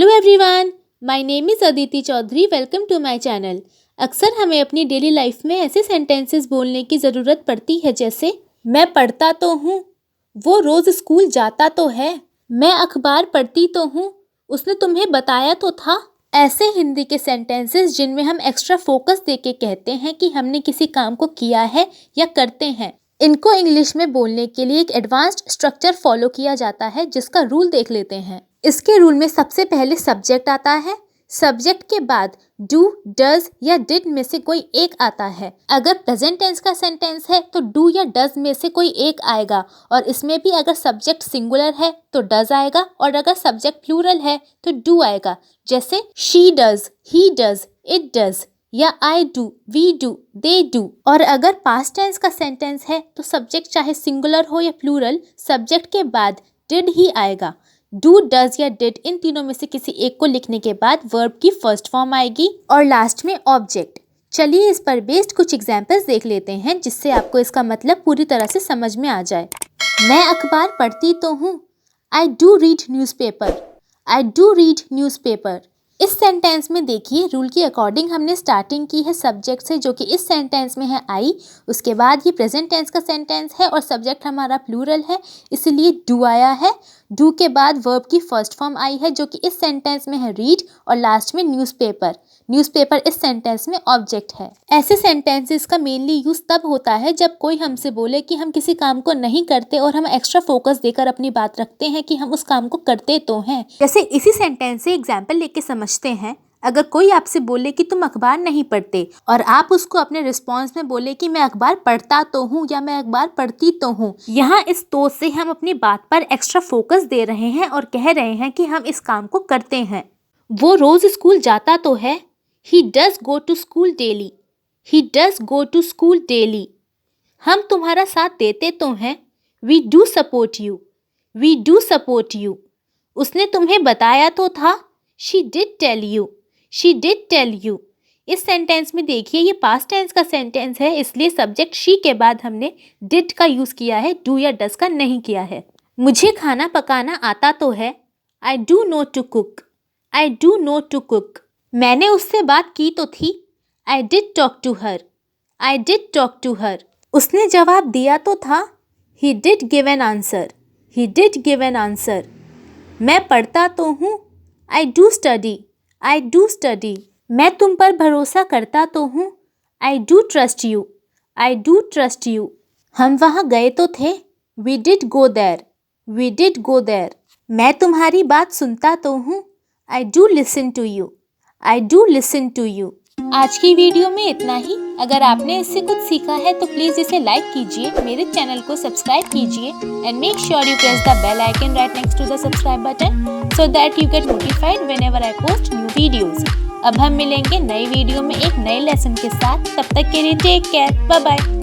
Hello everyone, my name is Aditi Chaudhary. Welcome to my channel. अक्सर हमें अपनी डेली लाइफ में ऐसे सेंटेंसेस बोलने की ज़रूरत पड़ती है जैसे मैं पढ़ता तो हूँ, वो रोज़ स्कूल जाता तो है, मैं अखबार पढ़ती तो हूँ, उसने तुम्हें बताया तो था। ऐसे हिंदी के सेंटेंसेस जिनमें हम एक्स्ट्रा फोकस देके कहते हैं कि हमने किसी काम को किया है या करते हैं, इनको इंग्लिश में बोलने के लिए एक एडवांस्ड स्ट्रक्चर फॉलो किया जाता है जिसका रूल देख लेते हैं। इसके रूल में सबसे पहले सब्जेक्ट आता है। सब्जेक्ट के बाद डू, डज या डिड में से कोई एक आता है। अगर प्रेजेंट टेंस का सेंटेंस है तो डू या डज में से कोई एक आएगा, और इसमें भी अगर सब्जेक्ट सिंगुलर है तो डज आएगा, और अगर सब्जेक्ट प्लूरल है तो डू आएगा। जैसे she does, he does, it does, या I do, we do, they do. और अगर पास्ट टेंस का सेंटेंस है तो सब्जेक्ट चाहे सिंगुलर हो या प्लूरल, सब्जेक्ट के बाद डिड ही आएगा। डू, डज या डिड इन तीनों में से किसी एक को लिखने के बाद वर्ब की फर्स्ट फॉर्म आएगी और लास्ट में ऑब्जेक्ट। चलिए इस पर बेस्ड कुछ एग्जाम्पल्स देख लेते हैं जिससे आपको इसका मतलब पूरी तरह से समझ में आ जाए। मैं अखबार पढ़ती तो हूँ। I do read newspaper. I do read newspaper. इस सेंटेंस में देखिए रूल के अकॉर्डिंग हमने स्टार्टिंग की है सब्जेक्ट से, जो कि इस सेंटेंस में है आई। उसके बाद ये प्रेजेंट टेंस का सेंटेंस है और सब्जेक्ट हमारा प्लूरल है, इसलिए डू आया है। डू के बाद वर्ब की फर्स्ट फॉर्म आई है जो कि इस सेंटेंस में है रीड, और लास्ट में न्यूज़पेपर। न्यूज़पेपर इस सेंटेंस में ऑब्जेक्ट है। ऐसे सेंटेंसेस का मेनली यूज तब होता है जब कोई हमसे बोले कि हम किसी काम को नहीं करते और हम एक्स्ट्रा फोकस देकर अपनी बात रखते हैं कि हम उस काम को करते तो हैं। जैसे इसी सेंटेंस से एग्जाम्पल लेके समझते हैं। अगर कोई आपसे बोले कि तुम अखबार नहीं पढ़ते और आप उसको अपने रिस्पॉन्स में बोले कि मैं अखबार पढ़ता तो हूँ या मैं अखबार पढ़ती तो हूँ, यहाँ इस तो से हम अपनी बात पर एक्स्ट्रा फोकस दे रहे हैं और कह रहे हैं कि हम इस काम को करते हैं। वो रोज स्कूल जाता तो है। He does go to school daily. He does go to school daily. हम तुम्हारा साथ देते तो हैं। We do support you. We do support you. उसने तुम्हें बताया तो था। She did tell you. She did tell you. इस सेंटेंस में देखिए ये पास्ट टेंस का सेंटेंस है, इसलिए सब्जेक्ट she के बाद हमने did का यूज़ किया है, do या does का नहीं किया है। मुझे खाना पकाना आता तो है। I do know to cook. I do know to cook. मैंने उससे बात की तो थी। I did talk to her. I did talk to her. उसने जवाब दिया तो था। He did give an answer. He did give an answer. मैं पढ़ता तो हूँ। I do study. I do study. मैं तुम पर भरोसा करता तो हूँ। I do trust you. I do trust you. हम वहाँ गए तो थे। We did go there. We did go there. मैं तुम्हारी बात सुनता तो हूँ। I do listen to you. I do listen to you. आज की वीडियो में इतना ही। अगर आपने इससे कुछ सीखा है तो प्लीज़ इसे लाइक कीजिए, मेरे चैनल को सब्सक्राइब कीजिए and make sure you press the bell icon right next to the subscribe button so that you get notified whenever I post new videos. अब हम मिलेंगे नई वीडियो में एक नए लेसन के साथ। तब तक के लिए टेक केयर, बाय बाय।